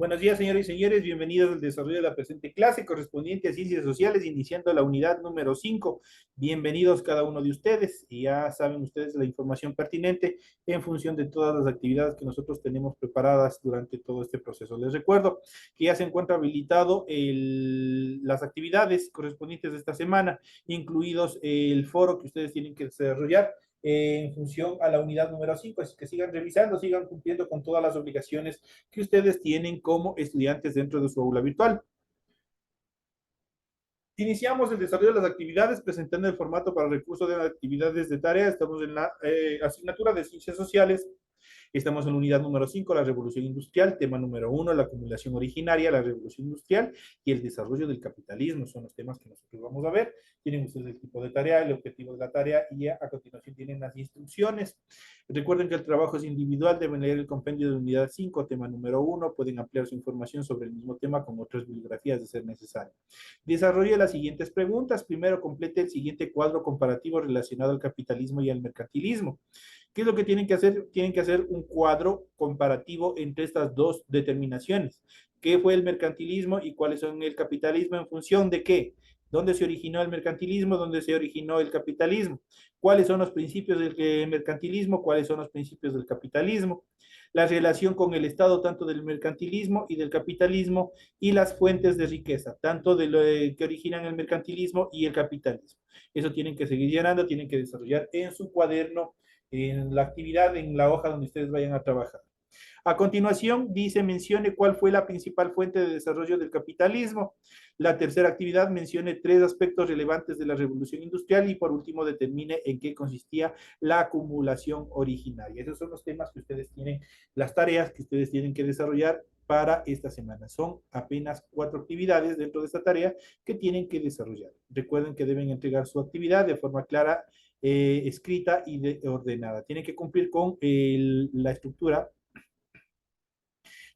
Buenos días, señores y señores. Bienvenidos al desarrollo de la presente clase correspondiente a Ciencias Sociales, iniciando la unidad número 5. Bienvenidos cada uno de ustedes. Y ya saben ustedes la información pertinente en función de todas las actividades que nosotros tenemos preparadas durante todo este proceso. Les recuerdo que ya se encuentra habilitado las actividades correspondientes de esta semana, incluidos el foro que ustedes tienen que desarrollar en función a la unidad número 5. Así que sigan revisando, sigan cumpliendo con todas las obligaciones que ustedes tienen como estudiantes dentro de su aula virtual. Iniciamos el desarrollo de las actividades presentando el formato para recurso de actividades de tarea. Estamos en la asignatura de Ciencias Sociales. Estamos en la unidad número 5, la revolución industrial, tema número 1, la acumulación originaria, la revolución industrial y el desarrollo del capitalismo. Son los temas que nosotros vamos a ver. Tienen ustedes el tipo de tarea, el objetivo de la tarea y a continuación tienen las instrucciones. Recuerden que el trabajo es individual, deben leer el compendio de unidad 5, tema número 1, pueden ampliar su información sobre el mismo tema con otras bibliografías de ser necesario. Desarrolle las siguientes preguntas. Primero, complete el siguiente cuadro comparativo relacionado al capitalismo y al mercantilismo. ¿Qué es lo que tienen que hacer? Tienen que hacer un cuadro comparativo entre estas dos determinaciones. ¿Qué fue el mercantilismo y cuáles son el capitalismo en función de qué? ¿Dónde se originó el mercantilismo? ¿Dónde se originó el capitalismo? ¿Cuáles son los principios del mercantilismo? ¿Cuáles son los principios del capitalismo? La relación con el Estado, tanto del mercantilismo y del capitalismo, y las fuentes de riqueza, tanto de lo que originan el mercantilismo y el capitalismo. Eso tienen que seguir llenando, tienen que desarrollar en su cuaderno, en la actividad, en la hoja donde ustedes vayan a trabajar. A continuación, dice, mencione cuál fue la principal fuente de desarrollo del capitalismo. La tercera actividad mencione tres aspectos relevantes de la revolución industrial y por último determine en qué consistía la acumulación originaria. Esos son los temas que ustedes tienen, las tareas que ustedes tienen que desarrollar para esta semana. Son apenas 4 actividades dentro de esta tarea que tienen que desarrollar. Recuerden que deben entregar su actividad de forma clara, escrita y ordenada. Tienen que cumplir con la estructura,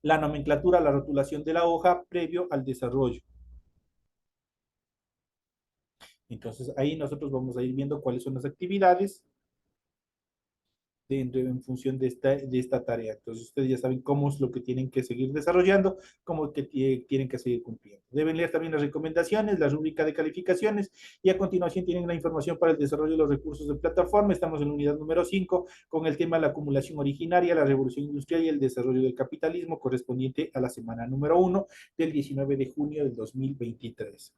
la nomenclatura, la rotulación de la hoja previo al desarrollo. Entonces ahí nosotros vamos a ir viendo cuáles son las actividades en función de esta tarea. Entonces ustedes ya saben cómo es lo que tienen que seguir desarrollando, cómo que tienen que seguir cumpliendo. Deben leer también las recomendaciones, la rúbrica de calificaciones y a continuación tienen la información para el desarrollo de los recursos de plataforma. Estamos en la unidad número 5 con el tema de la acumulación originaria, la revolución industrial y el desarrollo del capitalismo correspondiente a la semana número 1 del 19 de junio del 2023.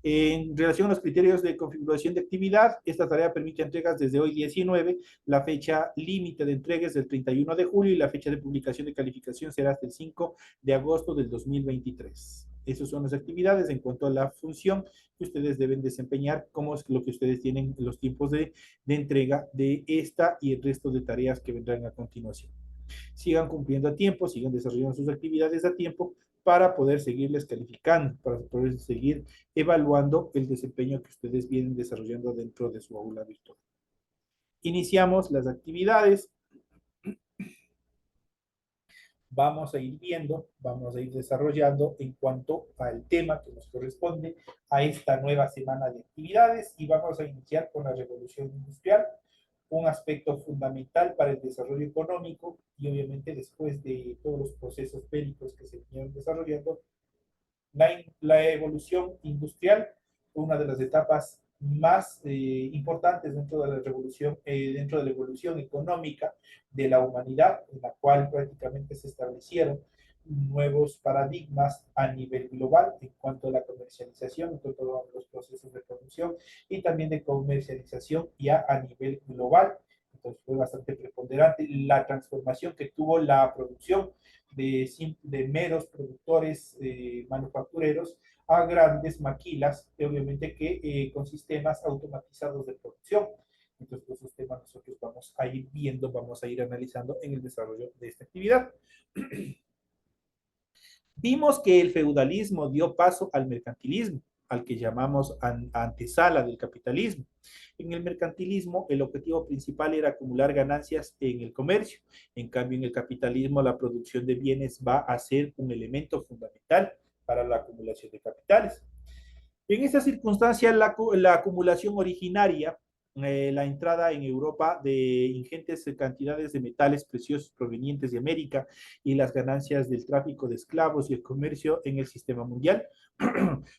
En relación a los criterios de configuración de actividad, esta tarea permite entregas desde hoy 19, la fecha límite de entregas del 31 de julio y la fecha de publicación de calificación será hasta el 5 de agosto del 2023. Esas son las actividades en cuanto a la función que ustedes deben desempeñar, como es lo que ustedes tienen los tiempos de entrega de esta y el resto de tareas que vendrán a continuación. Sigan cumpliendo a tiempo, sigan desarrollando sus actividades a tiempo para poder seguirles calificando, para poder seguir evaluando el desempeño que ustedes vienen desarrollando dentro de su aula virtual. Iniciamos las actividades. Vamos a ir viendo, vamos a ir desarrollando en cuanto al tema que nos corresponde a esta nueva semana de actividades y vamos a iniciar con la revolución industrial, un aspecto fundamental para el desarrollo económico y obviamente después de todos los procesos bélicos que se vinieron desarrollando, la evolución industrial fue una de las etapas más importantes dentro de la evolución económica de la humanidad, en la cual prácticamente se establecieron nuevos paradigmas a nivel global en cuanto a la comercialización, en cuanto a los procesos de producción y también de comercialización ya a nivel global. Entonces fue bastante preponderante la transformación que tuvo la producción de meros productores manufactureros a grandes maquilas, obviamente que con sistemas automatizados de producción. Entonces, esos temas nosotros vamos a ir viendo, vamos a ir analizando en el desarrollo de esta actividad. Vimos que el feudalismo dio paso al mercantilismo, al que llamamos antesala del capitalismo. En el mercantilismo, el objetivo principal era acumular ganancias en el comercio. En cambio, en el capitalismo, la producción de bienes va a ser un elemento fundamental para la acumulación de capitales. En esta circunstancia, la acumulación originaria la entrada en Europa de ingentes cantidades de metales preciosos provenientes de América y las ganancias del tráfico de esclavos y el comercio en el sistema mundial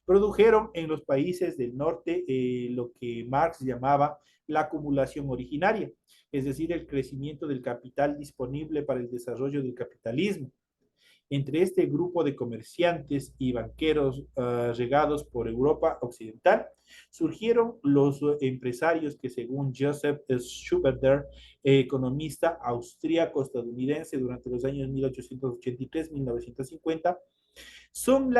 produjeron en los países del norte lo que Marx llamaba la acumulación originaria, es decir, el crecimiento del capital disponible para el desarrollo del capitalismo. Entre este grupo de comerciantes y banqueros regados por Europa Occidental, surgieron los empresarios que, según Joseph Schumpeter, economista austríaco-estadounidense durante los años 1883-1950, son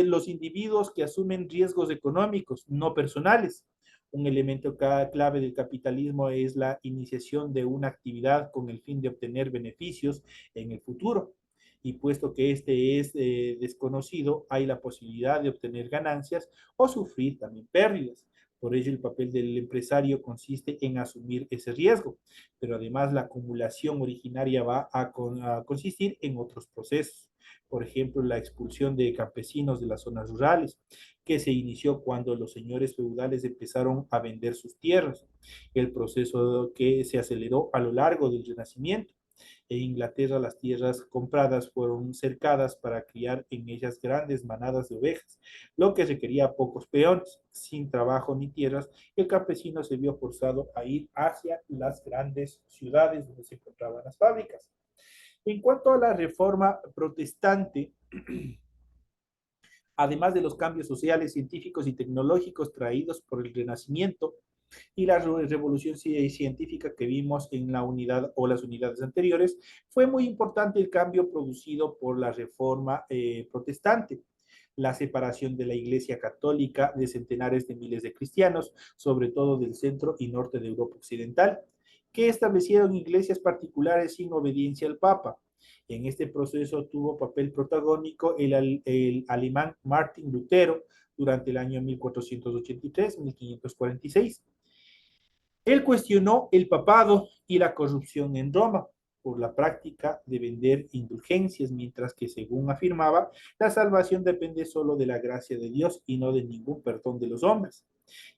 los individuos que asumen riesgos económicos, no personales. Un elemento clave del capitalismo es la iniciación de una actividad con el fin de obtener beneficios en el futuro. Y puesto que este es desconocido, hay la posibilidad de obtener ganancias o sufrir también pérdidas. Por ello, el papel del empresario consiste en asumir ese riesgo, pero además la acumulación originaria va a consistir en otros procesos. Por ejemplo, la expulsión de campesinos de las zonas rurales, que se inició cuando los señores feudales empezaron a vender sus tierras, el proceso que se aceleró a lo largo del Renacimiento. En Inglaterra las tierras compradas fueron cercadas para criar en ellas grandes manadas de ovejas, lo que requería pocos peones. Sin trabajo ni tierras, el campesino se vio forzado a ir hacia las grandes ciudades donde se encontraban las fábricas. En cuanto a la reforma protestante, además de los cambios sociales, científicos y tecnológicos traídos por el Renacimiento y la revolución científica que vimos en la unidad o las unidades anteriores, fue muy importante el cambio producido por la reforma protestante. La separación de la Iglesia Católica de centenares de miles de cristianos, sobre todo del centro y norte de Europa Occidental, que establecieron iglesias particulares sin obediencia al Papa. En este proceso tuvo papel protagónico el alemán Martin Lutero durante el año 1483-1546. Él cuestionó el papado y la corrupción en Roma por la práctica de vender indulgencias, mientras que, según afirmaba, la salvación depende solo de la gracia de Dios y no de ningún perdón de los hombres.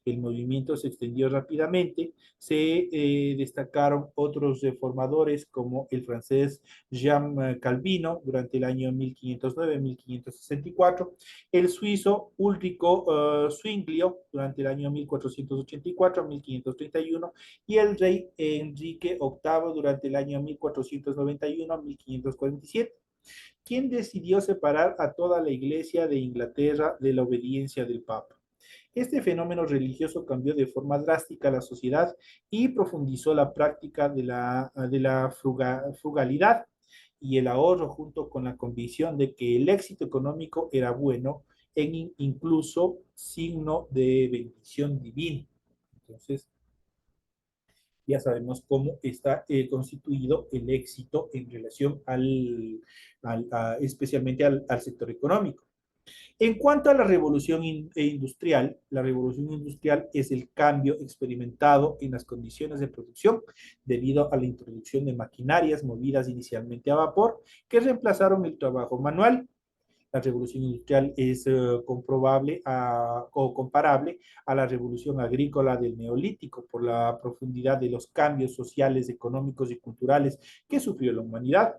El movimiento se extendió rápidamente, se destacaron otros reformadores como el francés Jean Calvino durante el año 1509-1564, el suizo Ulrico Zwinglio durante el año 1484-1531 y el rey Enrique VIII durante el año 1491-1547, quien decidió separar a toda la Iglesia de Inglaterra de la obediencia del Papa. Este fenómeno religioso cambió de forma drástica la sociedad y profundizó la práctica de la frugalidad y el ahorro, junto con la convicción de que el éxito económico era bueno, en incluso signo de bendición divina. Entonces, ya sabemos cómo está constituido el éxito en relación especialmente al sector económico. En cuanto a la revolución industrial es el cambio experimentado en las condiciones de producción debido a la introducción de maquinarias movidas inicialmente a vapor que reemplazaron el trabajo manual. La revolución industrial es comprobable o comparable a la revolución agrícola del Neolítico por la profundidad de los cambios sociales, económicos y culturales que sufrió la humanidad.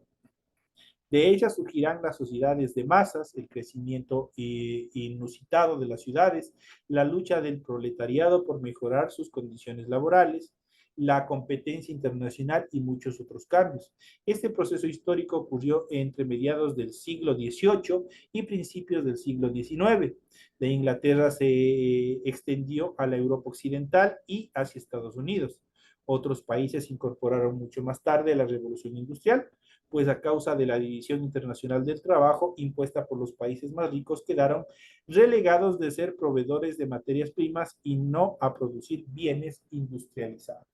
De ellas surgirán las sociedades de masas, el crecimiento inusitado de las ciudades, la lucha del proletariado por mejorar sus condiciones laborales, la competencia internacional y muchos otros cambios. Este proceso histórico ocurrió entre mediados del siglo XVIII y principios del siglo XIX. De Inglaterra se extendió a la Europa Occidental y hacia Estados Unidos. Otros países incorporaron mucho más tarde la revolución industrial, pues a causa de la división internacional del trabajo impuesta por los países más ricos quedaron relegados de ser proveedores de materias primas y no a producir bienes industrializados.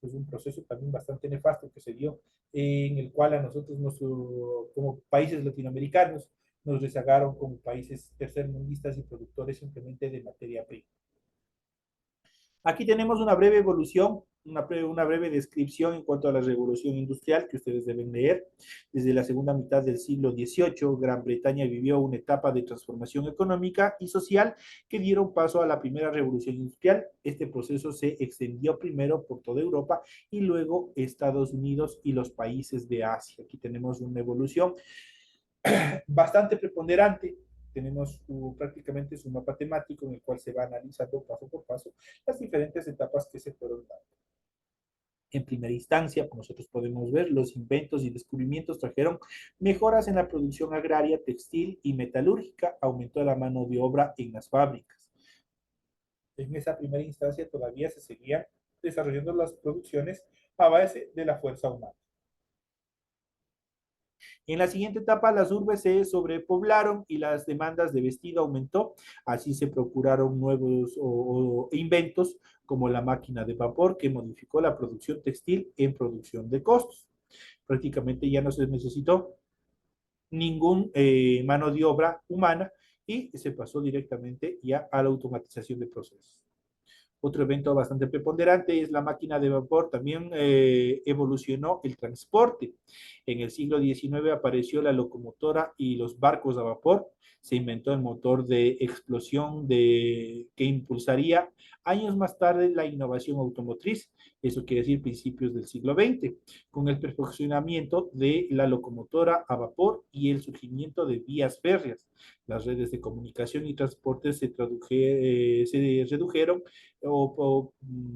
Es un proceso también bastante nefasto que se dio, en el cual a nosotros, como países latinoamericanos, nos rezagaron como países tercermundistas y productores simplemente de materia prima. Aquí tenemos una breve evolución una breve descripción en cuanto a la revolución industrial que ustedes deben leer. Desde la segunda mitad del siglo XVIII, Gran Bretaña vivió una etapa de transformación económica y social que dieron paso a la primera revolución industrial. Este proceso se extendió primero por toda Europa y luego Estados Unidos y los países de Asia. Aquí tenemos una evolución bastante preponderante. Tenemos prácticamente un mapa temático en el cual se va analizando paso por paso las diferentes etapas que se fueron dando. En primera instancia, como nosotros podemos ver, los inventos y descubrimientos trajeron mejoras en la producción agraria, textil y metalúrgica, aumentó la mano de obra en las fábricas. En esa primera instancia todavía se seguían desarrollando las producciones a base de la fuerza humana. En la siguiente etapa, las urbes se sobrepoblaron y las demandas de vestido aumentó. Así se procuraron nuevos inventos como la máquina de vapor que modificó la producción textil en producción de costos. Prácticamente ya no se necesitó ningún mano de obra humana y se pasó directamente ya a la automatización de procesos. Otro evento bastante preponderante es la máquina de vapor. También evolucionó el transporte. En el siglo XIX apareció la locomotora y los barcos a vapor. Se inventó el motor de explosión que impulsaría años más tarde la innovación automotriz. Eso quiere decir principios del siglo XX, con el perfeccionamiento de la locomotora a vapor y el surgimiento de vías férreas. Las redes de comunicación y transporte se redujeron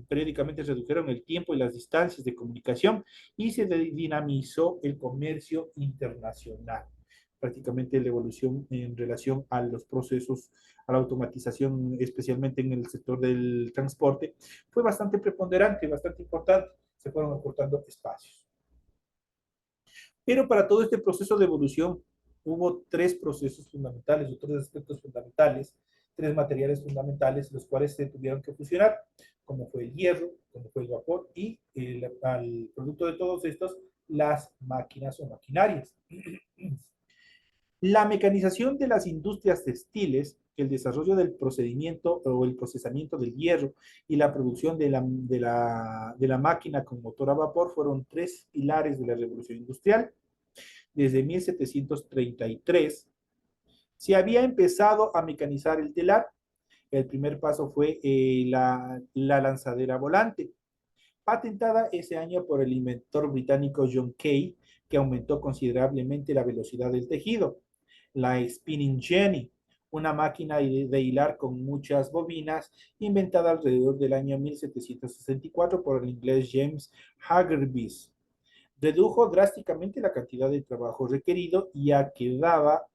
periódicamente redujeron el tiempo y las distancias de comunicación y se dinamizó el comercio internacional. Prácticamente la evolución en relación a los procesos, a la automatización, especialmente en el sector del transporte, fue bastante preponderante, bastante importante. Se fueron acortando espacios. Pero para todo este proceso de evolución hubo tres procesos fundamentales, o tres aspectos fundamentales, tres materiales fundamentales, los cuales se tuvieron que fusionar, como fue el hierro, como fue el vapor y al producto de todos estos, las máquinas o maquinarias. La mecanización de las industrias textiles, el desarrollo del procedimiento o el procesamiento del hierro y la producción de la máquina con motor a vapor fueron tres pilares de la revolución industrial. Desde 1733 se había empezado a mecanizar el telar. El primer paso fue la lanzadera volante, patentada ese año por el inventor británico John Kay, que aumentó considerablemente la velocidad del tejido. La spinning jenny, una máquina de hilar con muchas bobinas, inventada alrededor del año 1764 por el inglés James Hagerby. Redujo drásticamente la cantidad de trabajo requerido, ya que daba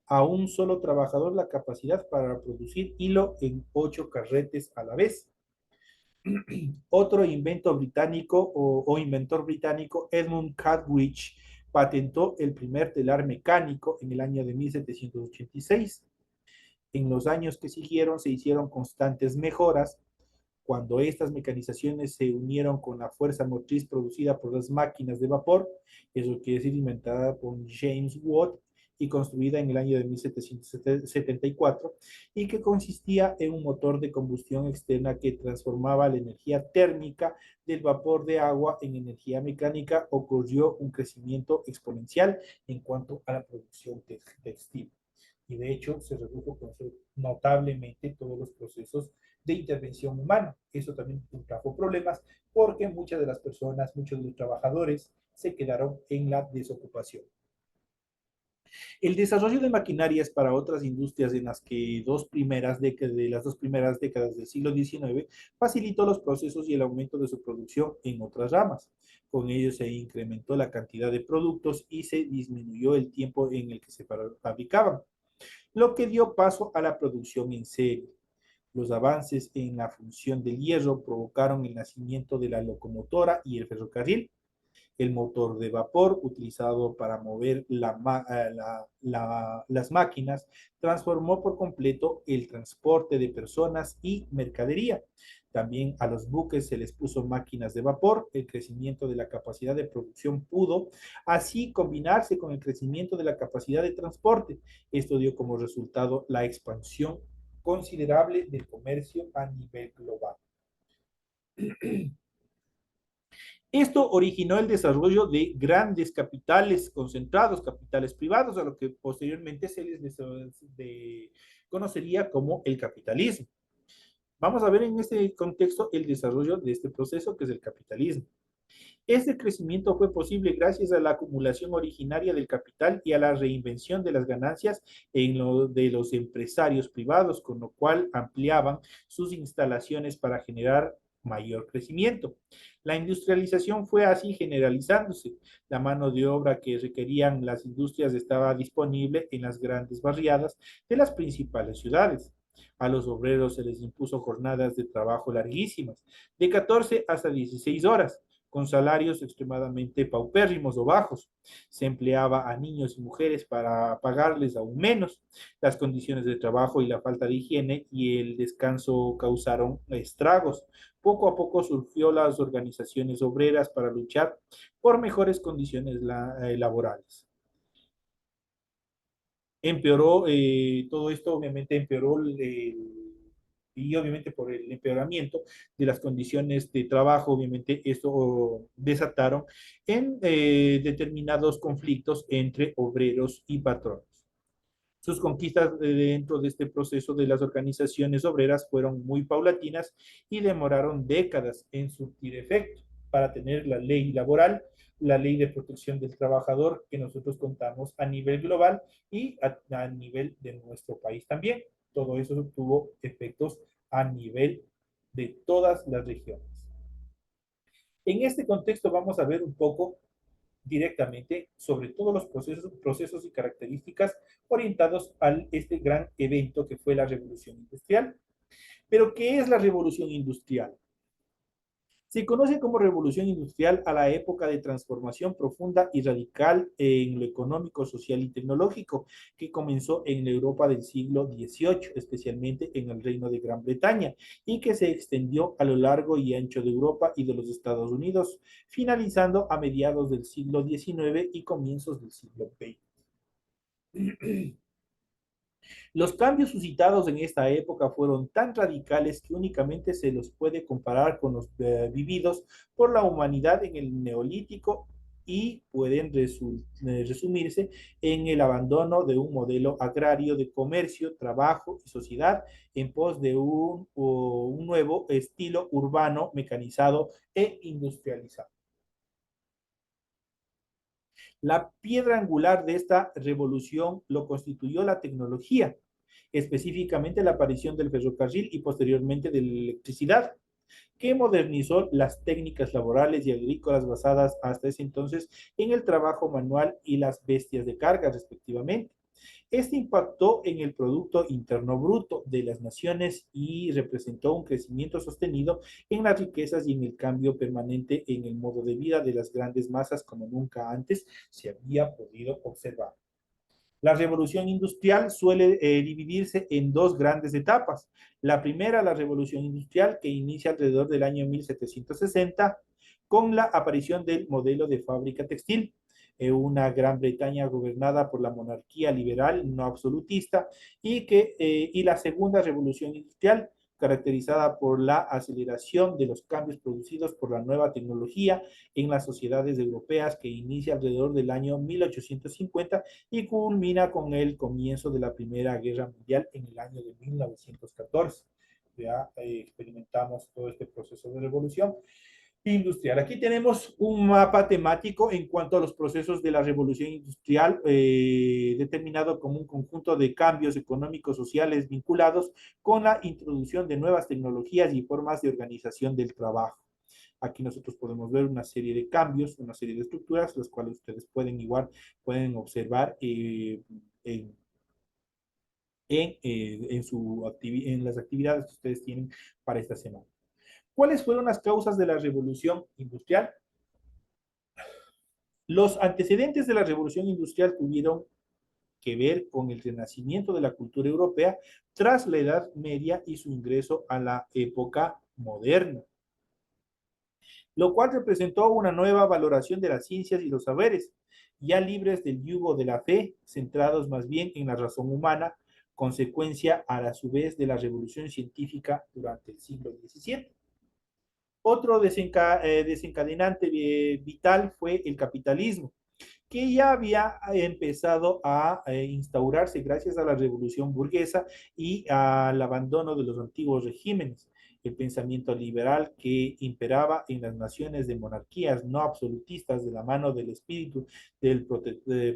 a un solo trabajador la capacidad para producir hilo en 8 carretes a la vez. Otro invento británico o inventor británico, Edmund Cartwright, patentó el primer telar mecánico en el año de 1786. En los años que siguieron se hicieron constantes mejoras. Cuando estas mecanizaciones se unieron con la fuerza motriz producida por las máquinas de vapor, eso quiere decir inventada por James Watt y construida en el año de 1774, y que consistía en un motor de combustión externa que transformaba la energía térmica del vapor de agua en energía mecánica, ocurrió un crecimiento exponencial en cuanto a la producción textil. Y de hecho se redujo notablemente todos los procesos de intervención humana. Eso también trajo problemas porque muchas de las personas, muchos de los trabajadores se quedaron en la desocupación. El desarrollo de maquinarias para otras industrias en las que las dos primeras décadas del siglo XIX facilitó los procesos y el aumento de su producción en otras ramas. Con ello se incrementó la cantidad de productos y se disminuyó el tiempo en el que se fabricaban, lo que dio paso a la producción en serie. Los avances en la función del hierro provocaron el nacimiento de la locomotora y el ferrocarril. El motor de vapor utilizado para mover las máquinas transformó por completo el transporte de personas y mercadería. También a los buques se les puso máquinas de vapor. El crecimiento de la capacidad de producción pudo así combinarse con el crecimiento de la capacidad de transporte. Esto dio como resultado la expansión considerable del comercio a nivel global. Esto originó el desarrollo de grandes capitales concentrados, capitales privados, a lo que posteriormente se les conocería como el capitalismo. Vamos a ver en este contexto el desarrollo de este proceso que es el capitalismo. Este crecimiento fue posible gracias a la acumulación originaria del capital y a la reinvención de las ganancias de los empresarios privados, con lo cual ampliaban sus instalaciones para generar mayor crecimiento. La industrialización fue así generalizándose. La mano de obra que requerían las industrias estaba disponible en las grandes barriadas de las principales ciudades. A los obreros se les impuso jornadas de trabajo larguísimas, de 14 hasta 16 horas, con salarios extremadamente paupérrimos o bajos. Se empleaba a niños y mujeres para pagarles aún menos. Las condiciones de trabajo y la falta de higiene y el descanso causaron estragos. Poco a poco surgió las organizaciones obreras para luchar por mejores condiciones laborales. Empeoró, todo esto obviamente empeoró y obviamente por el empeoramiento de las condiciones de trabajo, obviamente esto desataron en determinados conflictos entre obreros y patronos. Sus conquistas dentro de este proceso de las organizaciones obreras fueron muy paulatinas y demoraron décadas en surtir efecto para tener la ley laboral, la ley de protección del trabajador que nosotros contamos a nivel global y a nivel de nuestro país también. Todo eso tuvo efectos a nivel de todas las regiones. En este contexto vamos a ver un poco directamente sobre todos los procesos y características orientados a este gran evento que fue la revolución industrial. Pero, ¿qué es la revolución industrial? Se conoce como revolución industrial a la época de transformación profunda y radical en lo económico, social y tecnológico que comenzó en la Europa del siglo XVIII, especialmente en el Reino de Gran Bretaña, y que se extendió a lo largo y ancho de Europa y de los Estados Unidos, finalizando a mediados del siglo XIX y comienzos del siglo XX. Los cambios suscitados en esta época fueron tan radicales que únicamente se los puede comparar con los vividos por la humanidad en el Neolítico y pueden resumirse en el abandono de un modelo agrario de comercio, trabajo y sociedad en pos de un nuevo estilo urbano, mecanizado e industrializado. La piedra angular de esta revolución lo constituyó la tecnología, específicamente la aparición del ferrocarril y posteriormente de la electricidad, que modernizó las técnicas laborales y agrícolas basadas hasta ese entonces en el trabajo manual y las bestias de carga, respectivamente. Este impactó en el Producto Interno Bruto de las naciones y representó un crecimiento sostenido en las riquezas y en el cambio permanente en el modo de vida de las grandes masas como nunca antes se había podido observar. La revolución industrial suele dividirse en dos grandes etapas. La primera, la revolución industrial, que inicia alrededor del año 1760 con la aparición del modelo de fábrica textil, una Gran Bretaña gobernada por la monarquía liberal no absolutista, y la segunda revolución industrial, caracterizada por la aceleración de los cambios producidos por la nueva tecnología en las sociedades europeas, que inicia alrededor del año 1850 y culmina con el comienzo de la Primera Guerra Mundial en el año de 1914. Ya experimentamos todo este proceso de revolución industrial. Aquí tenemos un mapa temático en cuanto a los procesos de la revolución industrial, determinado como un conjunto de cambios económicos sociales vinculados con la introducción de nuevas tecnologías y formas de organización del trabajo. Aquí nosotros podemos ver una serie de cambios, una serie de estructuras, las cuales ustedes pueden observar en las actividades que ustedes tienen para esta semana. ¿Cuáles fueron las causas de la revolución industrial? Los antecedentes de la revolución industrial tuvieron que ver con el renacimiento de la cultura europea tras la Edad Media y su ingreso a la época moderna, lo cual representó una nueva valoración de las ciencias y los saberes, ya libres del yugo de la fe, centrados más bien en la razón humana, consecuencia a la su vez de la revolución científica durante el siglo XVII. Otro desencadenante vital fue el capitalismo, que ya había empezado a instaurarse gracias a la revolución burguesa y al abandono de los antiguos regímenes. El pensamiento liberal que imperaba en las naciones de monarquías no absolutistas de la mano del espíritu del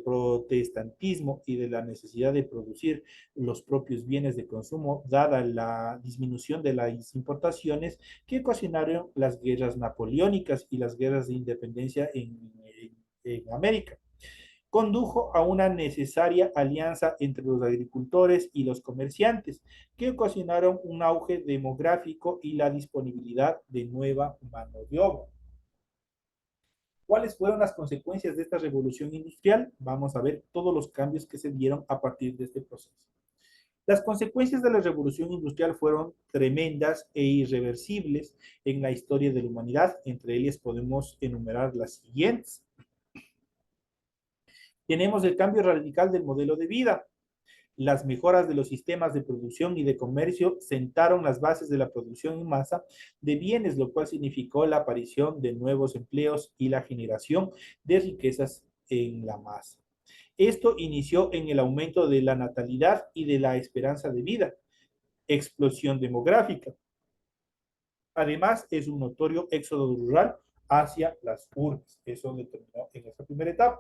protestantismo y de la necesidad de producir los propios bienes de consumo, dada la disminución de las importaciones que ocasionaron las guerras napoleónicas y las guerras de independencia en América, condujo a una necesaria alianza entre los agricultores y los comerciantes, que ocasionaron un auge demográfico y la disponibilidad de nueva mano de obra. ¿Cuáles fueron las consecuencias de esta revolución industrial? Vamos a ver todos los cambios que se dieron a partir de este proceso. Las consecuencias de la revolución industrial fueron tremendas e irreversibles en la historia de la humanidad. Entre ellas podemos enumerar las siguientes. Tenemos el cambio radical del modelo de vida. Las mejoras de los sistemas de producción y de comercio sentaron las bases de la producción en masa de bienes, lo cual significó la aparición de nuevos empleos y la generación de riquezas en la masa. Esto inició en el aumento de la natalidad y de la esperanza de vida, explosión demográfica. Además, es un notorio éxodo rural hacia las urbes. Eso determinó en esta primera etapa.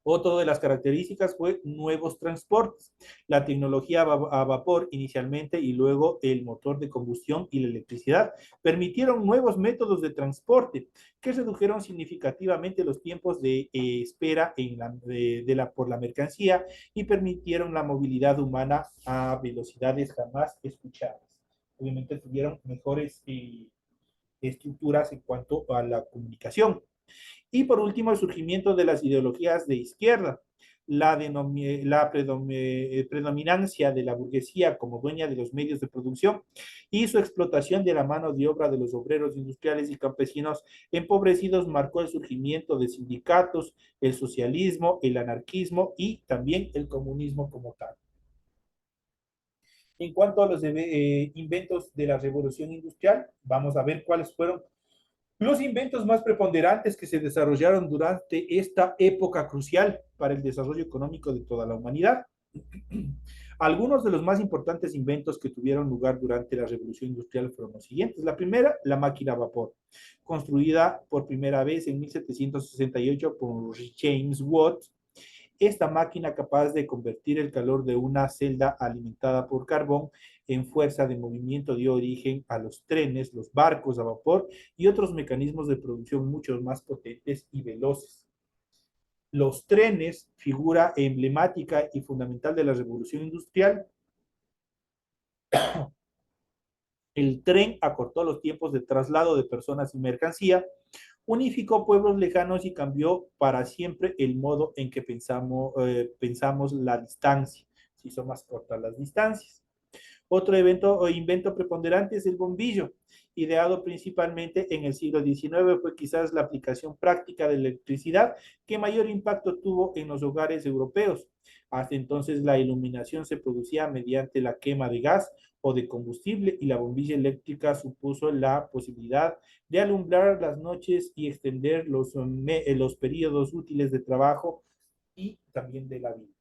Otra de las características fue nuevos transportes, la tecnología a vapor inicialmente y luego el motor de combustión y la electricidad permitieron nuevos métodos de transporte que redujeron significativamente los tiempos de espera por la mercancía y permitieron la movilidad humana a velocidades jamás escuchadas. Obviamente tuvieron mejores estructuras en cuanto a la comunicación. Y por último, el surgimiento de las ideologías de izquierda, la predominancia de la burguesía como dueña de los medios de producción y su explotación de la mano de obra de los obreros industriales y campesinos empobrecidos marcó el surgimiento de sindicatos, el socialismo, el anarquismo y también el comunismo como tal. En cuanto a los inventos de la revolución industrial, vamos a ver cuáles fueron los inventos más preponderantes que se desarrollaron durante esta época crucial para el desarrollo económico de toda la humanidad. Algunos de los más importantes inventos que tuvieron lugar durante la revolución industrial fueron los siguientes. La primera, la máquina a vapor, construida por primera vez en 1768 por James Watt. Esta máquina capaz de convertir el calor de una celda alimentada por carbón en fuerza de movimiento dio origen a los trenes, los barcos a vapor y otros mecanismos de producción mucho más potentes y veloces. Los trenes, figura emblemática y fundamental de la revolución industrial, el tren acortó los tiempos de traslado de personas y mercancía, unificó pueblos lejanos y cambió para siempre el modo en que pensamos la distancia. Se hizo más cortas las distancias. Otro evento o invento preponderante es el bombillo, ideado principalmente en el siglo XIX, fue quizás la aplicación práctica de la electricidad que mayor impacto tuvo en los hogares europeos. Hasta entonces la iluminación se producía mediante la quema de gas o de combustible y la bombilla eléctrica supuso la posibilidad de alumbrar las noches y extender los periodos útiles de trabajo y también de la vida.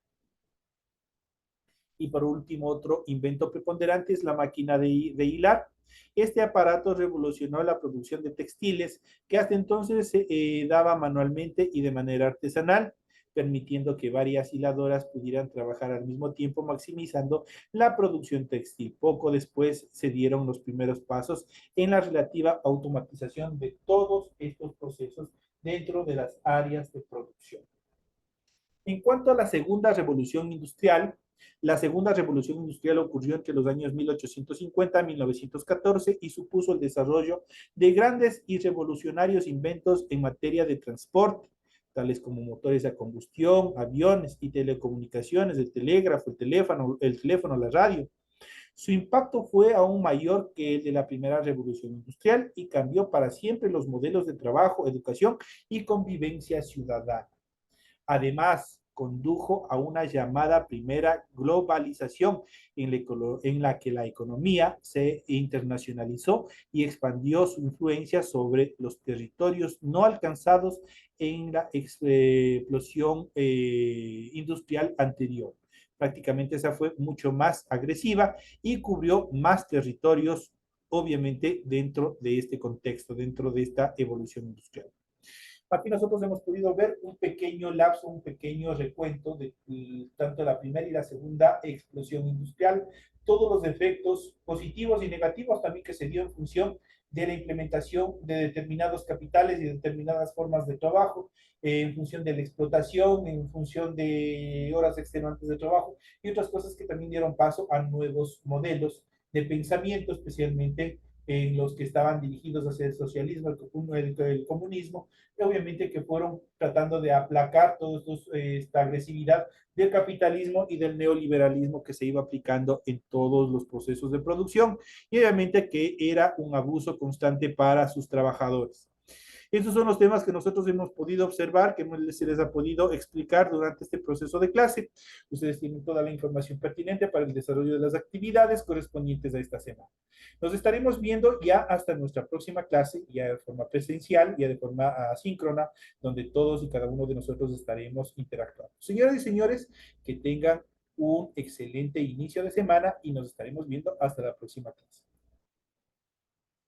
Y por último, otro invento preponderante es la máquina de hilar. Este aparato revolucionó la producción de textiles que hasta entonces se daba manualmente y de manera artesanal, permitiendo que varias hiladoras pudieran trabajar al mismo tiempo, maximizando la producción textil. Poco después se dieron los primeros pasos en la relativa automatización de todos estos procesos dentro de las áreas de producción. En cuanto a la segunda revolución industrial, la segunda revolución industrial ocurrió entre los años 1850 y 1914 y supuso el desarrollo de grandes y revolucionarios inventos en materia de transporte, tales como motores a combustión, aviones y telecomunicaciones, el telégrafo, el teléfono, la radio. Su impacto fue aún mayor que el de la primera revolución industrial y cambió para siempre los modelos de trabajo, educación y convivencia ciudadana. Además, condujo a una llamada primera globalización en la que la economía se internacionalizó y expandió su influencia sobre los territorios no alcanzados en la explosión industrial anterior. Prácticamente esa fue mucho más agresiva y cubrió más territorios, obviamente, dentro de este contexto, dentro de esta evolución industrial. Aquí nosotros hemos podido ver un pequeño lapso, un pequeño recuento de tanto la primera y la segunda explosión industrial, todos los efectos positivos y negativos también que se dio en función de la implementación de determinados capitales y determinadas formas de trabajo, en función de la explotación, en función de horas extenuantes de trabajo y otras cosas que también dieron paso a nuevos modelos de pensamiento, especialmente en los que estaban dirigidos hacia el socialismo, el comunismo, y obviamente que fueron tratando de aplacar toda esta agresividad del capitalismo y del neoliberalismo que se iba aplicando en todos los procesos de producción, y obviamente que era un abuso constante para sus trabajadores. Esos son los temas que nosotros hemos podido observar, que se les ha podido explicar durante este proceso de clase. Ustedes tienen toda la información pertinente para el desarrollo de las actividades correspondientes a esta semana. Nos estaremos viendo ya hasta nuestra próxima clase, ya de forma presencial, ya de forma asíncrona, donde todos y cada uno de nosotros estaremos interactuando. Señoras y señores, que tengan un excelente inicio de semana y nos estaremos viendo hasta la próxima clase.